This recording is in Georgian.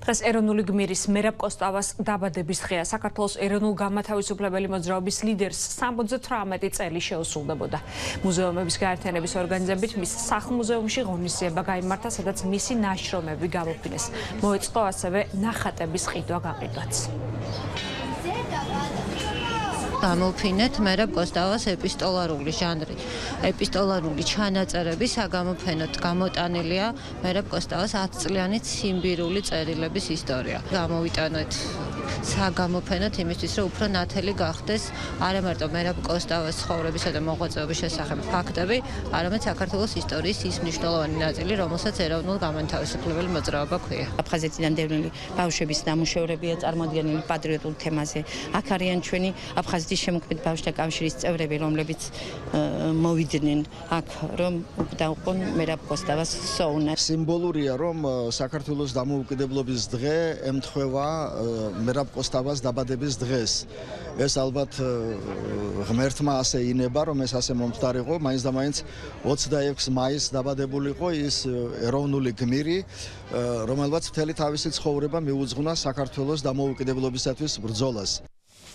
დღეს ეროვნული გმირის მერაბ კოსტავას დაბადების დღეა. საქართველოს ეროვნულ-განმათავისუფლებელი მოძრაობის ლიდერს 78 წელი შეუსრულდებოდა. მუზეუმების გაერთიანების ორგანიზებით მის სახლ-მუზეუმში ღონისძიება გაიმართა, სადაც მისი ნაშრომები გამოფინეს. მოეწყო ასევე ნახატების ყიდვა-გაყიდვაც. გამოფინეთ მერაბ კოსტავას ეპისტოლარული ჟანრი. ეპისტოლარული ჩანაწერები საგამოფენოდ გამოტანილია მერაბ კოსტავას 10 წლიანი ციმბირული წერილების ისტორია. გამოვიტანეთ საგამოფენოდ იმისთვის, რომ უფრო ნათელი გახდეს არა მარტო მერაბ კოსტავას ცხოვრებისა და მოღვაწეობის შესახებ ფაქტები, არამედ საქართველოს ისტორიის ის მნიშვნელოვანი ნაწილი, რომელსაც ეროვნულ-განმათავისუფლებელი მოძრაობა ქვია. აფხაზეთიდან დევნილი ბავშვების ნამუშევრებია წარმოდგენილი პატრიოტულ თემაზე. აქ არიან ჩვენი აფხაზეთის შემოქმედი ბავშვთა კავშირის წევრები, რომლებიც მოვიდნენ აქ, რომ უკდავყონ მერაბ კოსტავას სოუნა. სიმბოლურია, რომ საქართველოს დამოუკიდებლობის დღე ემთხვევა მერაბ კოსტავას დაბადების დღეს. ეს ალბათ ღმერთმა ასე ინება, რომ ეს ასე მომხდარიყო, მაინც და მაინც 26 მაისს დაბადებულიყო ის ეროვნული გმირი, რომელმაც მთელი თავისი ცხოვრება მიუძღვნა საქართველოს დამოუკიდებლობისათვის ბრძოლას.